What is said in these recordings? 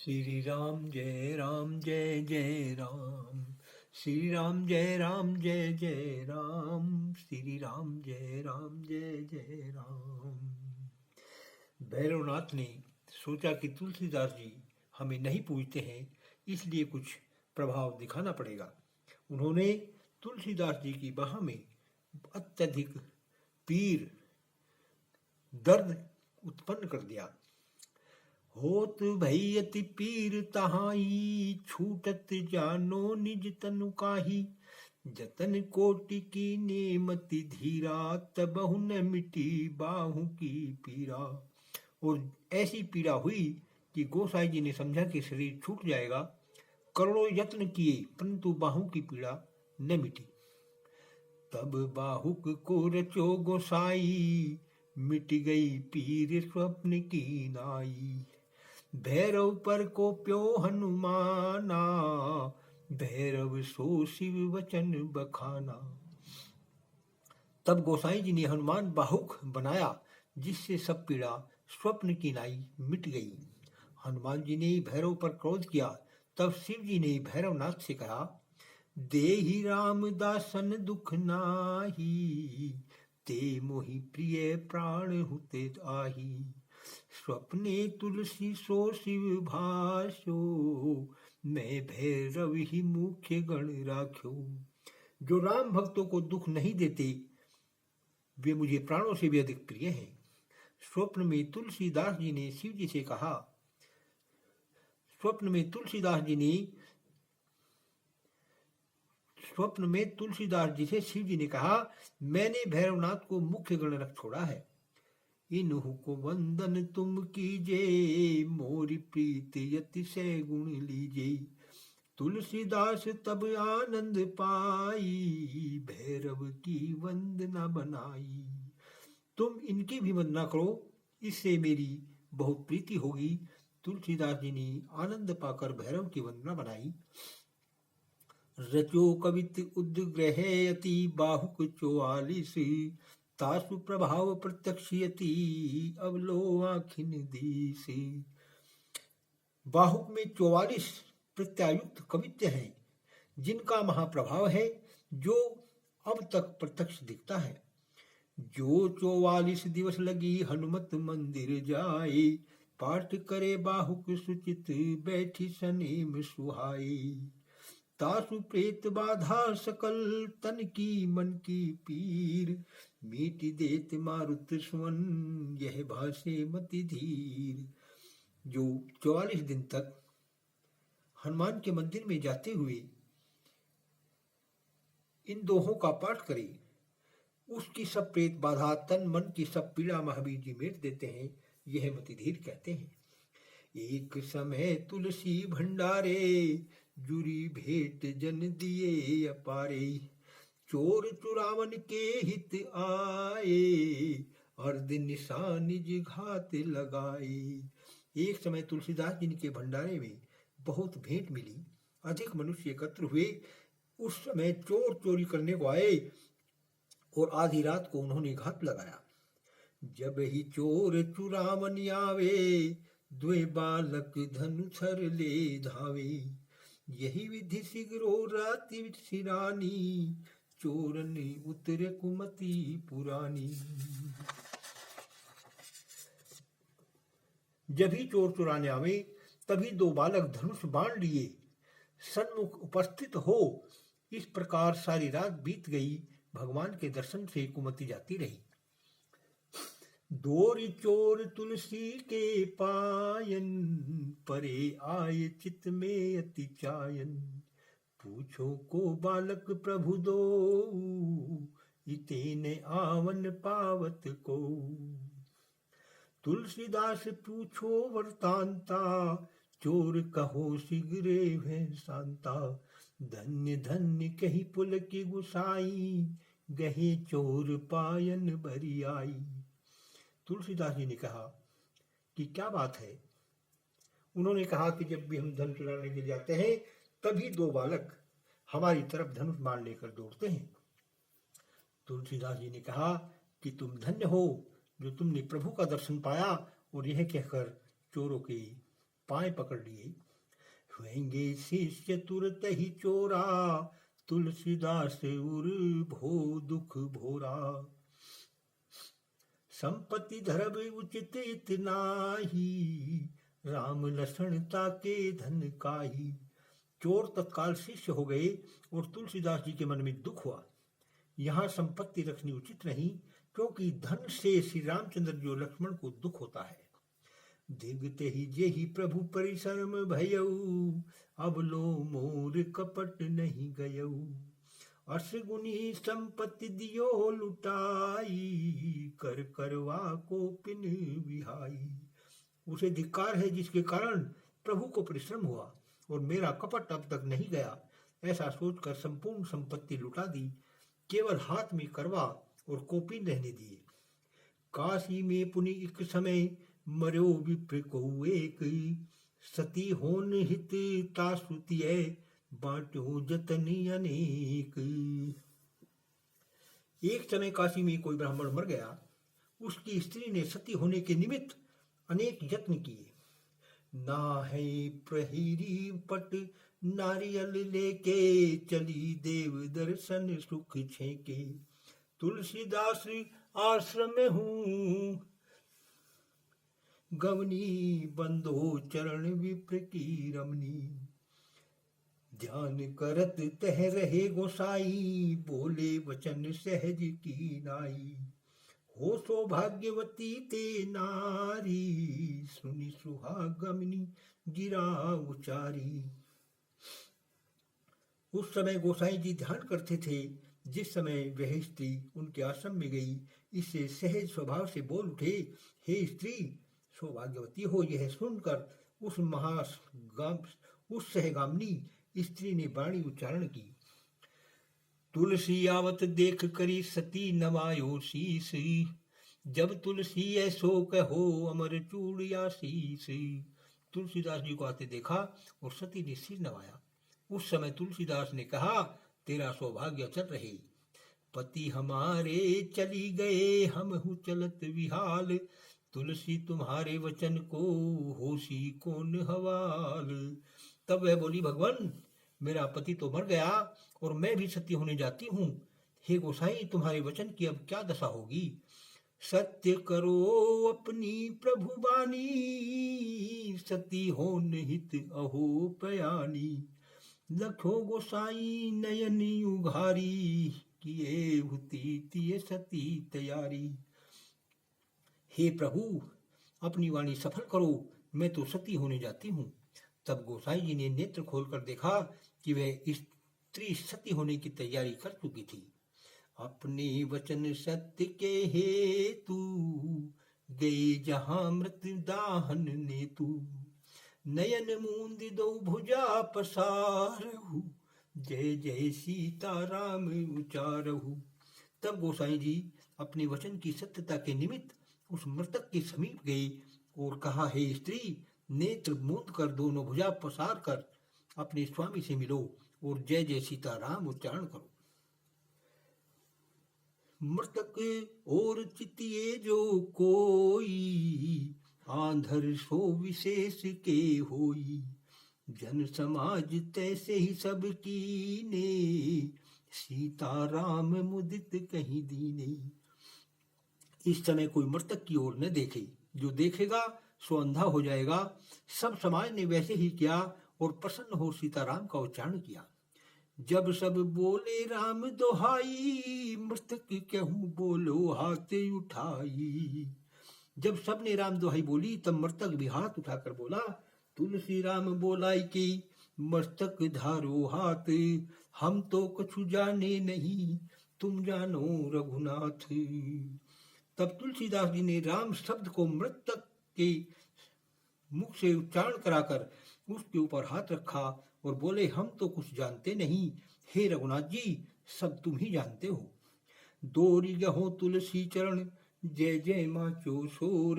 श्री राम जय राम जय जय राम। श्री राम जय राम जय जय राम। श्री राम जय राम जय जय राम। भैरवनाथ ने सोचा कि तुलसीदास जी हमें नहीं पूजते हैं, इसलिए कुछ प्रभाव दिखाना पड़ेगा। उन्होंने तुलसीदास जी की बाह में अत्यधिक पीर दर्द उत्पन्न कर दिया। होत भई अति पीर तहाई, छूटत जानो निज तनु काही। जतन कोटि की नेमति धीरा, तबहु न मिटी बाहु की पीरा। और ऐसी पीड़ा हुई कि गोसाई जी ने समझा कि शरीर छूट जाएगा। करोड़ों यत्न किए परंतु बाहु की पीड़ा न मिटी। तब बाहुक को रचो गोसाई, मिट गई पीर स्वप्न की नाई। भैरव पर को प्यो हनुमाना, भैरव सो शिव वचन बखाना। तब गोसाई जी ने हनुमान बाहुक बनाया, जिससे सब पीड़ा स्वप्न की नाई मिट गई। हनुमान जी ने भैरव पर क्रोध किया। तब शिव जी ने भैरवनाथ से कहा, देहि राम दासन दुख नाही, ते मोहि प्रिय प्राण हुते आही। स्वप्ने तुलसी सो शिव भाषो, मैं भैरव ही मुख्य गण राख्यो। जो राम भक्तों को दुख नहीं देते वे मुझे प्राणों से भी अधिक प्रिय हैं। स्वप्न में तुलसीदास जी ने शिव जी से कहा, स्वप्न में तुलसीदास जी से शिव जी ने कहा, मैंने भैरवनाथ को मुख्य गण रख छोड़ा है। इन्हु को वंदन तुम कीजे, मोरी प्रीत अतिशय गुण लीजे। तुलसीदास तब आनंद पाई, भैरव की वंदना बनाई। तुम इनकी भी वंदना करो, इससे मेरी बहुत प्रीति होगी। तुलसीदास जी ने आनंद पाकर भैरव की वंदना बनाई। रचो कवित उद्ग्रहयति, बाहुक 44, तासु प्रभाव प्रत्यक्षयति, अवलो आखिन दीसी। बाहुक में 44 प्रत्यायुक्त कवित्य हैं, जिनका महाप्रभाव है, जो अब तक प्रत्यक्ष दिखता है। जो 44 दिवस लगी हनुमत मंदिर जाए, पाठ करे बाहुक सुचित, बैठी सनेम सुहाई। तासु प्रेत बाधा सकल, तन की मन की पीर, मीट देत मारुत सुवन, यह भाषे मति धीर। जो 44 दिन तक हनुमान के मंदिर में जाते हुए इन दोहों का पाठ करे, उसकी सब प्रेत बाधा, तन मन की सब पीड़ा महावीर जी मेट देते हैं। यह मति धीर कहते हैं। एक समय तुलसी भंडारे, जुरी भेंट जन दिए अपारे। चोर चुरावन के हित आए, अर्ध निशान निज घात लगाए। एक समय तुलसीदास जी के भंडारे में बहुत भेंट मिली, अधिक मनुष्य एकत्र हुए। उस समय चोर चोरी करने को आए और आधी रात को उन्होंने घात लगाया। जब ही चोर चुरावन आवे, द्वे बालक धनुधर ले धावे। यही विधि शीघ्रो राति सिरानी, चोरन उतरे कुमति पुरानी। जब ही चोर चुराने आवे, तभी दो बालक धनुष बाण लिए सन्मुख उपस्थित हो। इस प्रकार सारी रात बीत गई। भगवान के दर्शन से कुमति जाती रही। दोरी चोर तुलसी के पायन, परे आए चित में अति चायन। पूछो को बालक प्रभु दो, इतेने आवन पावत को। तुलसीदास पूछो वर्तांता, चोर कहो शीघ्रे भय शांता। धन्य धन्य कही पुल की गुसाई, गहे चोर पायन भरी आई। तुलसीदास जी ने कहा कि क्या बात है। उन्होंने कहा कि जब भी हम धन चुराने के लिए जाते हैं, तभी दो बालक हमारी तरफ धनुष बाण लेकर दौड़ते हैं। तुलसीदास जी ने कहा कि तुम धन्य हो जो तुमने प्रभु का दर्शन पाया। और यह कहकर चोरों की पाए पकड़ लिए। हुएंगे शिष्य तुरत ही चोरा, तुलसीदास उर भो दुख भोरा। संपत्ति धर्म उचित इतना ही, राम लक्षण ताके धन काही। चोर तत्काल शिष्य हो गए और तुलसीदास जी के मन में दुख हुआ। यहाँ संपत्ति रखनी उचित नहीं, क्योंकि धन से श्री रामचंद्र जी और लक्ष्मण को दुख होता है। देखते ही जेहि प्रभु परिश्रम भयऊ, अब लो मोर कपट नहीं गयऊ। अर्षगुनी संपत्ति दियो लुटाई, कर करवा को पिन विहाई। उसे धिक्कार है जिसके कारण प्रभु को परिश्रम हुआ और मेरा कपट अब तक नहीं गया। ऐसा सोचकर संपूर्ण संपत्ति लुटा दी, केवल हाथ में करवा और कोपिन रहने दिए। काशी में पुनि एक समय, मर्यो विप्र को एक। सती होन हित ताश्रुतिय, बांटो जतन अनेक। एक समय काशी में कोई ब्राह्मण मर गया। उसकी स्त्री ने सती होने के निमित्त अनेक यत्न किए। ना है प्रहिरी पट, नारियल लेके चली देव दर्शन सुख छेके। तुलसीदास आश्रम हूँ, गवनी बंदो चरण विप्र की रमनी। ध्यान करत तह रहे गोसाई, बोले वचन सहज की नाई। हो सौभाग्यवती ते नारी, सुनि सुहागमनी गिरा उचारी। उस समय गोसाई जी ध्यान करते थे। जिस समय वह स्त्री उनके आश्रम में गई, इससे सहज स्वभाव से बोल उठे, हे स्त्री सौभाग्यवती हो। यह सुनकर उस सहगामिनी स्त्री ने वाणी उच्चारण की। तुलसी आवत देख करी सती नवायो शीस, जब तुलसी ऐसो कहो अमर चूड़िया शीस। तुलसीदास जी को आते देखा और सती ने सिर नवाया। उस समय तुलसीदास ने कहा, तेरा सौभाग्य चल रहे। पति हमारे चली गए, हम हूँ चलत विहाल। तुलसी तुम्हारे वचन को होशी कौन हवाल। तब वह बोली, भगवान मेरा पति तो मर गया और मैं भी सती होने जाती हूँ। हे गोसाई, तुम्हारे वचन की अब क्या दशा होगी। सत्य करो अपनी प्रभु बानी, सती होन हित अहो पयानी। लखो गोसाई नयनी उघारी, किए भूति सती तैयारी। हे प्रभु अपनी वाणी सफल करो, मैं तो सती होने जाती हूँ। तब गोसाई जी ने नेत्र खोलकर देखा कि वह स्त्री सती होने की तैयारी कर चुकी थी। अपने वचन सत्य के हेतु, गए जहां मृत्यु दाहन ने तू। नयन मूंद दो भुजा पसारहु, जय जय सीता राम उचारहु। तब गोसाई जी अपने वचन की सत्यता के निमित्त उस मृतक के समीप गए और कहा, हे स्त्री नेत्र मूंद कर दोनों भुजा पसार कर अपने स्वामी से मिलो और जय जय सीता राम उच्चारण करो। मृतक और चितिए जो कोई, आंधर सो विशेष के होई। जन समाज तैसे ही सब कीने, सीता राम मुदित कहीं दीने। इस समय कोई मृतक की ओर न देखे, जो देखेगा सो अंधा हो जाएगा। सब समाज ने वैसे ही किया और प्रसन्न हो सीताराम का उच्चारण किया। जब सब बोले राम दोहाई, मृतक कहूँ बोलो हाथ उठाई। जब सब ने राम दोहाई बोली, तब मृतक भी हाथ उठाकर बोला, तुलसी राम बोलाई की मस्तक धारो हाथ। हम तो कछु जाने नहीं, तुम जानो रघुनाथ। तब तुलसीदास जी ने राम शब्द को मृतक के मुख से उच्चारण कराकर उसके ऊपर हाथ रखा और बोले, हम तो कुछ जानते नहीं, हे रघुनाथ जी सब तुम ही जानते हो। दोरी गहो तुलसी चरण, जय जय माचो शोर।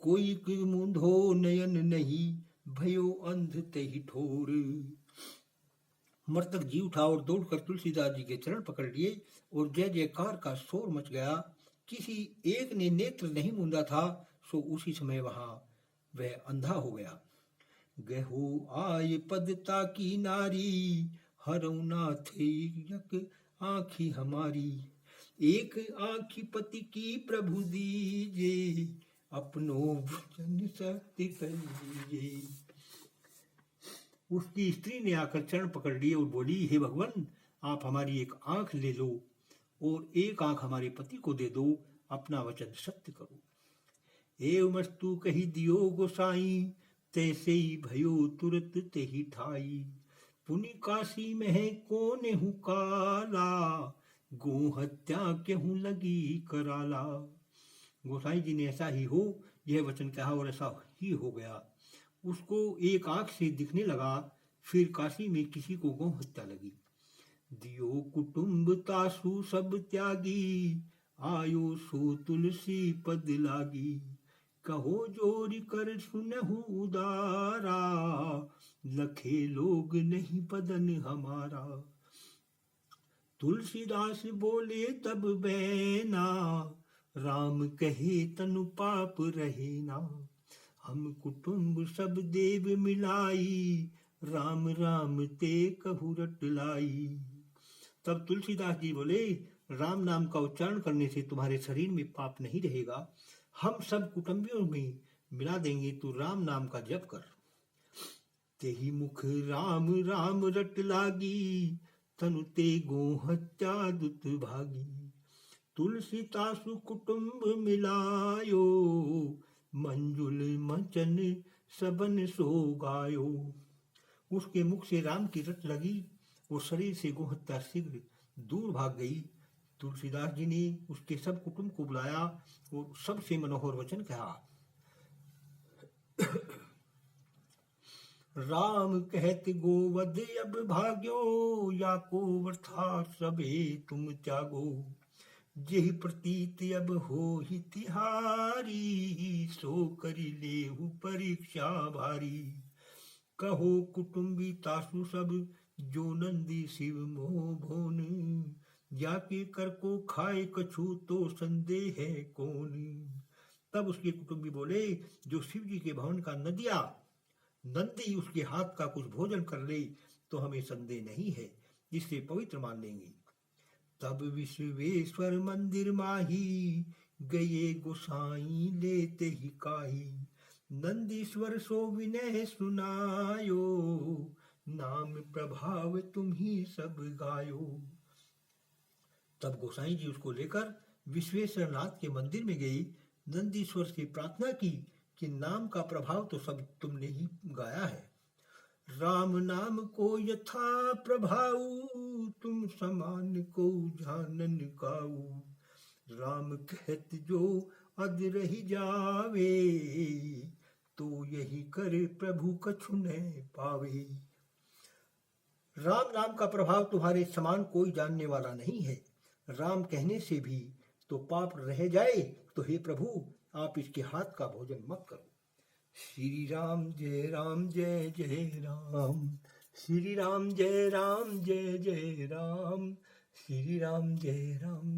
कोई मुंधो नयन नहीं, भयो अंध तही ठोर। मृतक जी उठा और दौड़कर तुलसीदास जी के चरण पकड़ लिए और जय जयकार का शोर मच गया। किसी एक ने नेत्र नहीं मूंदा था, सो उसी समय वहां वह अंधा हो गया। गहो आय पदता की नारी, हरौ नाथ यक आँखी हमारी। एक आँखी पति की प्रभु दीजे, अपनो वचन सत्य कर लीजिए। उसकी स्त्री ने आकर चरण पकड़ लिए और बोली, हे भगवान, आप हमारी एक आंख ले लो और एक आंख हमारे पति को दे दो, अपना वचन सत्य करो। एवमस्तु कही दियो गोसाई, तैसे ही भयो तुरत ते ही ठाई। पुनि काशी में है कौन हूँ काला, गो हत्या क्यों लगी कराला। गोसाई जी ने ऐसा ही हो यह वचन कहा और ऐसा ही हो गया। उसको एक आंख से दिखने लगा। फिर काशी में किसी को गौ हत्या लगी। दियो कुटुंब तासु सब त्यागी, आयो सो तुलसी पद लागी। कहो जोरी कर सुनहु उदारा, लखे लोग नहीं बदन हमारा। तुलसीदास बोले तब बैना, राम कहे तनु पाप रहे ना। हम कुटुंब सब देव मिलाई, राम राम ते कहु रट लाई। तब तुलसीदास जी बोले, राम नाम का उच्चारण करने से तुम्हारे शरीर में पाप नहीं रहेगा। हम सब कुटुंबियों में मिला देंगे, तू राम नाम का जप कर। तेहि मुख राम राम रट लागी, तनु ते गो हत्या दुत भागी। तुलसी तासु कुटुंब मिलायो, मंजुल मचन सबन सो गायो। उसके मुख से राम की रट लगी और शरीर से गोहत्या शीघ्र दूर भाग गई। तुलसीदास जी ने उसके सब कुटुंब को बुलाया और सबसे मनोहर वचन कहा। राम कहत गोवध अब भाग्यो, या को वृथा सबे तुम त्यागो। जेहि प्रतीत अब हो ही तिहारी, सो करि लेहु परीक्षा भारी। कहो कुटुंबी तासु सब, जो नंदी शिव मोह भोन। जाके कर को खाए कछु, तो संदेह है कौन। तब उसके कुटुंबी बोले, जो शिव जी के भवन का नदिया नंदी उसके हाथ का कुछ भोजन कर ले, तो हमें संदेह नहीं है, इससे पवित्र मान लेंगे। तब विश्वेश्वर मंदिर माही, गए गोसाई लेते ही काही। नंदीश्वर सो विनय सुनायो, नाम प्रभाव तुम ही सब गायो। तब गोसाई जी उसको लेकर विश्वेश्वर नाथ के मंदिर में गई। नंदीश्वर से प्रार्थना की कि नाम का प्रभाव तो सब तुमने ही गाया है। राम नाम को यथा प्रभाव, तुम समान को जानन गाऊ। राम कहत जो अद रही जावे, तो यही कर प्रभु कछु न पावे। राम नाम का प्रभाव तुम्हारे समान कोई जानने वाला नहीं है। राम कहने से भी तो पाप रह जाए, तो हे प्रभु आप इसके हाथ का भोजन मत करो। श्री राम जय जय राम। श्री राम जय जय राम। श्री राम जय राम।